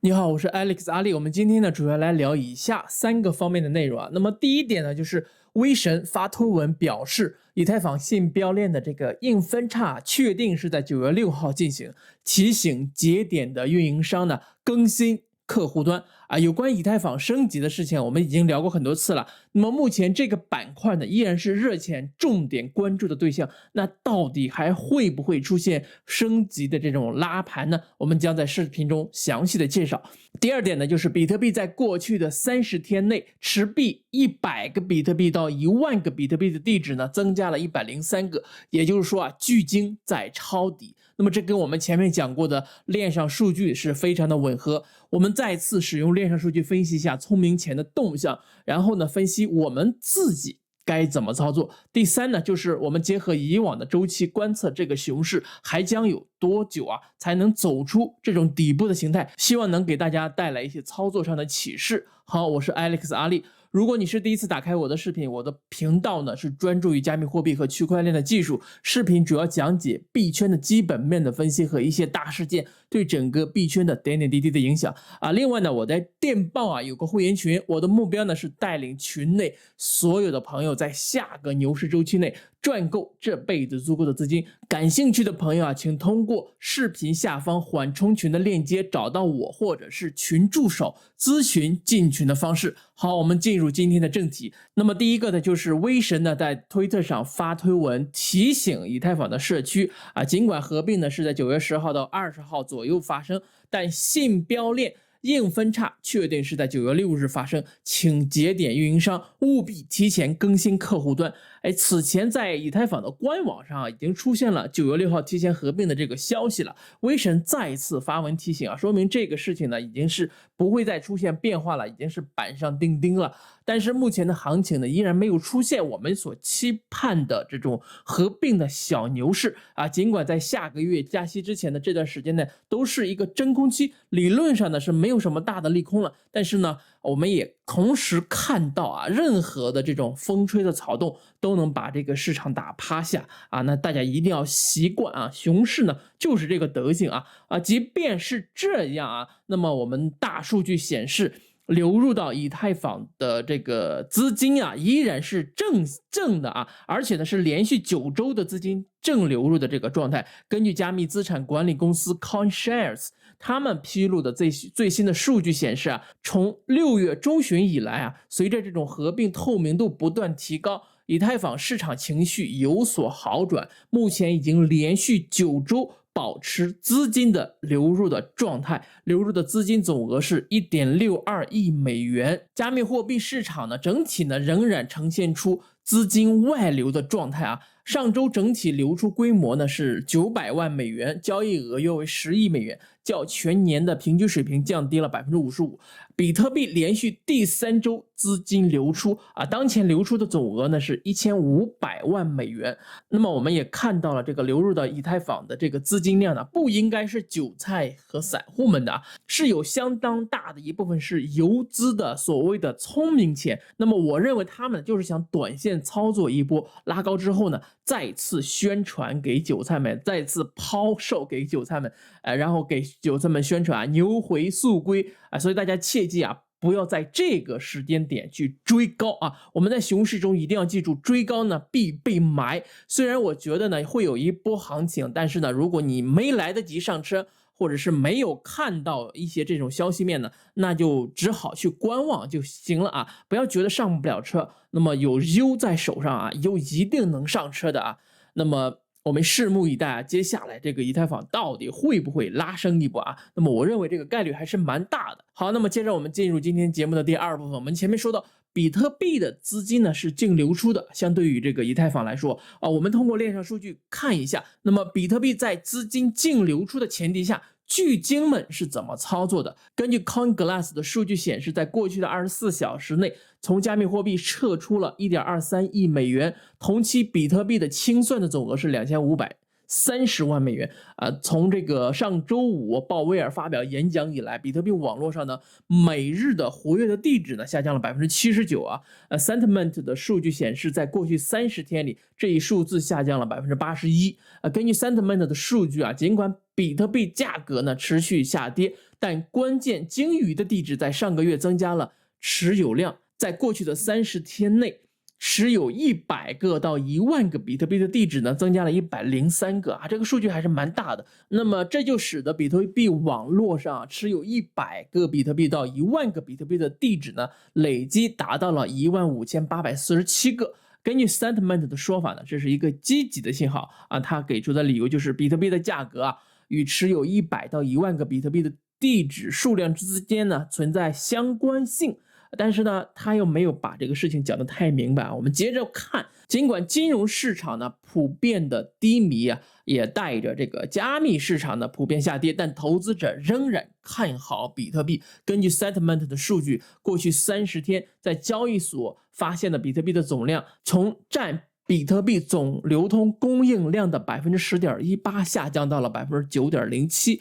你好，我是 Alex 阿力。我们今天呢，主要来聊以下三个方面的内容啊。那么第一点呢，就是威神发推文表示，以太坊信标链的这个硬分叉确定是在9月6号进行，提醒节点的运营商呢更新客户端啊。有关以太坊升级的事情，我们已经聊过很多次了。那么目前这个板块呢，依然是热钱重点关注的对象。那到底还会不会出现升级的这种拉盘呢？我们将在视频中详细的介绍。第二点呢，就是比特币在过去的30天内，持币100个比特币到1万个比特币的地址呢，增加了103个，也就是说啊，距今在抄底。那么这跟我们前面讲过的链上数据是非常的吻合。我们再次使用链上数据分析一下聪明钱的动向，然后呢，分析我们自己该怎么操作。第三呢，就是我们结合以往的周期观测这个熊市还将有多久啊才能走出这种底部的形态，希望能给大家带来一些操作上的启示。好，我是 Alex 阿力。如果你是第一次打开我的视频，我的频道呢是专注于加密货币和区块链的技术，视频主要讲解币圈的基本面的分析和一些大事件对整个币圈的点点滴滴的影响啊。另外呢，我在电报啊有个会员群，我的目标呢是带领群内所有的朋友在下个牛市周期内赚够这辈子足够的资金。感兴趣的朋友啊，请通过视频下方缓冲群的链接找到我，或者是群助手咨询进群的方式。好，我们进入今天的正题。那么第一个呢，就是威神呢在推特上发推文提醒以太坊的社区啊，尽管合并呢是在9月10号到20号左右发生，但信标链硬分叉确定是在9月6日发生，请节点运营商务必提前更新客户端。此前在以太坊的官网上已经出现了9月6号提前合并的这个消息了。威神再次发文提醒啊，说明这个事情呢已经是不会再出现变化了，已经是板上钉钉了。但是目前的行情呢，依然没有出现我们所期盼的这种合并的小牛市啊。尽管在下个月加息之前的这段时间呢，都是一个真空期，理论上呢是没有什么大的利空了。但是呢，我们也同时看到啊，任何的这种风吹的草动都能把这个市场打趴下啊。那大家一定要习惯啊，熊市呢就是这个德行啊。即便是这样啊，那么我们大数据显示，流入到以太坊的这个资金啊，依然是正的啊，而且呢是连续9周的资金正流入的这个状态。根据加密资产管理公司 CoinShares 他们披露的最新的数据显示啊，从6月中旬以来啊，随着这种合并透明度不断提高，以太坊市场情绪有所好转，目前已经连续9周保持资金的流入的状态，流入的资金总额是1.62亿美元。加密货币市场呢，整体呢仍然呈现出资金外流的状态啊。上周整体流出规模呢是900万美元，交易额约为10亿美元，较全年的平均水平降低了55%。比特币连续第3周资金流出啊，当前流出的总额呢是1500万美元。那么我们也看到了这个流入到以太坊的这个资金量呢，不应该是韭菜和散户们的，是有相当大的一部分是游资的所谓的聪明钱。那么我认为他们就是想短线操作一波，拉高之后呢，再次宣传给韭菜们，再次抛售给韭菜们，然后给韭菜们宣传牛回速归啊。所以大家切记啊，不要在这个时间点去追高啊！我们在熊市中一定要记住，追高呢必被埋。虽然我觉得呢会有一波行情，但是呢，如果你没来得及上车，或者是没有看到一些这种消息面呢，那就只好去观望就行了啊！不要觉得上不了车，那么有 U 在手上啊，又一定能上车的啊。那么我们拭目以待啊，接下来这个以太坊到底会不会拉升一波啊？那么我认为这个概率还是蛮大的。好，那么接着我们进入今天节目的第2部分。我们前面说到，比特币的资金呢是净流出的，相对于这个以太坊来说啊，我们通过链上数据看一下，那么比特币在资金净流出的前提下，巨鲸们是怎么操作的？根据 CoinGlass 的数据显示，在过去的24小时内，从加密货币撤出了1.23亿美元，同期比特币的清算的总额是2530万美元。从这个上周五鲍威尔发表演讲以来，比特币网络上呢每日的活跃的地址呢下降了79%啊。Sentiment 的数据显示，在过去30天里，这一数字下降了81%。根据 Sentiment 的数据啊，尽管比特币价格呢持续下跌，但关键鲸鱼的地址在上个月增加了持有量，在过去的30天内，持有100个到1万个比特币的地址呢，增加了103个啊，这个数据还是蛮大的。那么这就使得比特币网络上持有100个比特币到1万个比特币的地址呢，累计达到了15847个。根据 Sentiment 的说法呢，这是一个积极的信号啊，他给出的理由就是比特币的价格啊，与持有100到1万个比特币的地址数量之间呢存在相关性。但是呢，他又没有把这个事情讲得太明白。我们接着看，尽管金融市场呢普遍的低迷啊，也带着这个加密市场的普遍下跌，但投资者仍然看好比特币。根据 Sentiment 的数据，过去30天在交易所发现的比特币的总量，从占比特币总流通供应量的 10.18% 下降到了 9.07%。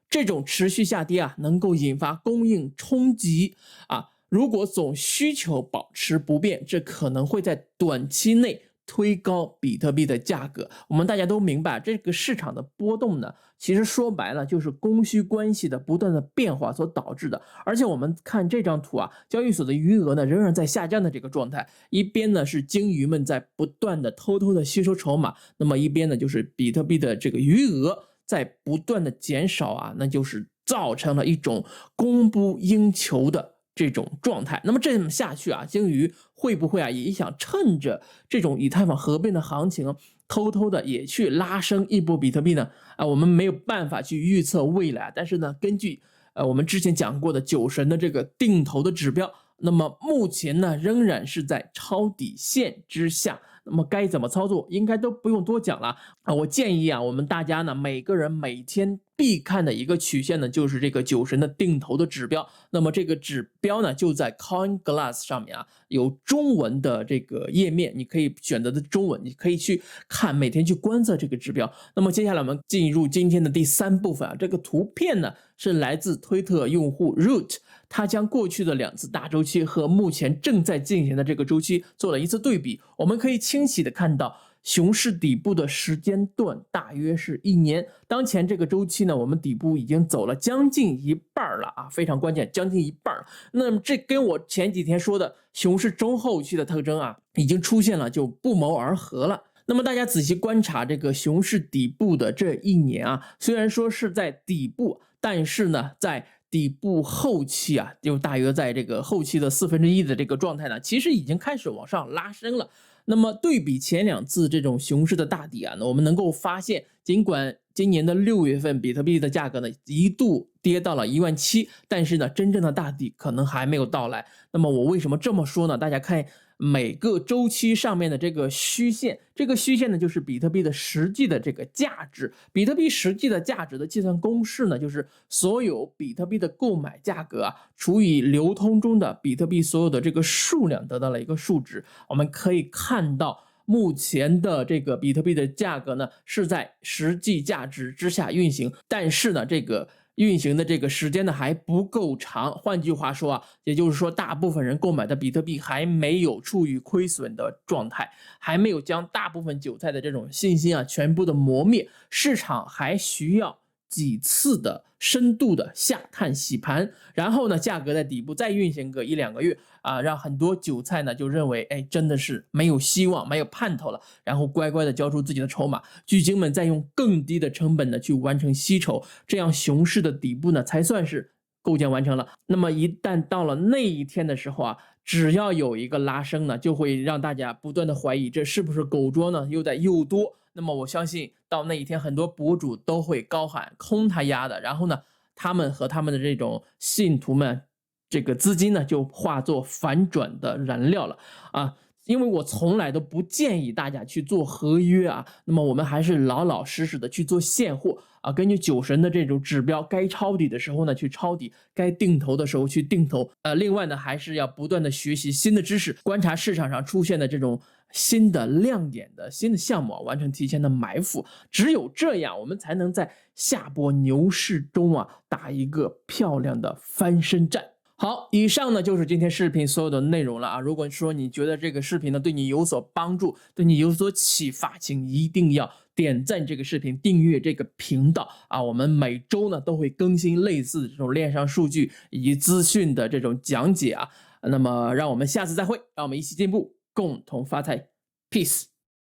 这种持续下跌啊，能够引发供应冲击啊。如果总需求保持不变，这可能会在短期内推高比特币的价格。我们大家都明白，这个市场的波动呢，其实说白了就是供需关系的不断的变化所导致的。而且我们看这张图啊，交易所的余额呢仍然在下降的这个状态，一边呢是鲸鱼们在不断的偷偷的吸收筹码，那么一边呢就是比特币的这个余额在不断的减少啊，那就是造成了一种供不应求的这种状态。那么这么下去啊，鲸鱼会不会啊也想趁着这种以太坊合并的行情，偷偷的也去拉升一波比特币呢？我们没有办法去预测未来，但是呢，根据我们之前讲过的酒神的这个定投的指标，那么目前呢仍然是在抄底线之下。那么该怎么操作，应该都不用多讲了啊！我建议啊，我们大家呢，每个人每天必看的一个曲线呢，就是这个酒神的定投的指标。那么这个指标呢，就在 CoinGlass 上面啊，有中文的这个页面，你可以选择的中文，你可以去看，每天去观测这个指标。那么接下来我们进入今天的第3部分啊，这个图片呢是来自推特用户 Root。他将过去的2次大周期和目前正在进行的这个周期做了一次对比，我们可以清晰的看到熊市底部的时间段大约是1年。当前这个周期呢，我们底部已经走了将近一半了啊，非常关键，将近一半了。那么这跟我前几天说的熊市中后期的特征啊，已经出现了，就不谋而合了。那么大家仔细观察这个熊市底部的这1年啊，虽然说是在底部，但是呢，在底部后期啊，就大约在这个后期的1/4的这个状态呢，其实已经开始往上拉升了。那么对比前2次这种熊市的大底啊，那我们能够发现，尽管今年的6月份比特币的价格呢一度跌到了17000，但是呢，真正的大底可能还没有到来。那么我为什么这么说呢？大家看每个周期上面的这个虚线，这个虚线呢就是比特币的实际的这个价值。比特币实际的价值的计算公式呢，就是所有比特币的购买价格啊，除以流通中的比特币所有的这个数量，得到了一个数值。我们可以看到，目前的这个比特币的价格呢是在实际价值之下运行，但是呢，这个运行的这个时间呢还不够长。换句话说啊，也就是说大部分人购买的比特币还没有处于亏损的状态，还没有将大部分韭菜的这种信心啊全部的磨灭，市场还需要几次的深度的下探洗盘，然后呢价格在底部再运行个1-2个月啊，让很多韭菜呢就认为真的是没有希望没有盼头了，然后乖乖的交出自己的筹码，巨鲸们再用更低的成本呢去完成吸筹，这样熊市的底部呢才算是构建完成了。那么一旦到了那一天的时候啊，只要有一个拉升呢，就会让大家不断的怀疑这是不是狗捉呢又在诱多。那么我相信到那一天，很多博主都会高喊空他丫的，然后呢他们和他们的这种信徒们，这个资金呢就化作反转的燃料了啊。因为我从来都不建议大家去做合约啊，那么我们还是老老实实的去做现货啊，根据酒神的这种指标，该抄底的时候呢去抄底，该定投的时候去定投。另外呢，还是要不断的学习新的知识，观察市场上出现的这种新的亮点的新的项目啊，完成提前的埋伏。只有这样，我们才能在下波牛市中啊打一个漂亮的翻身战。好，以上呢就是今天视频所有的内容了啊。如果说你觉得这个视频呢对你有所帮助，对你有所启发，请一定要点赞这个视频，订阅这个频道啊。我们每周呢都会更新类似这种链上数据以及资讯的这种讲解啊。那么让我们下次再会，让我们一起进步，共同发财，peace。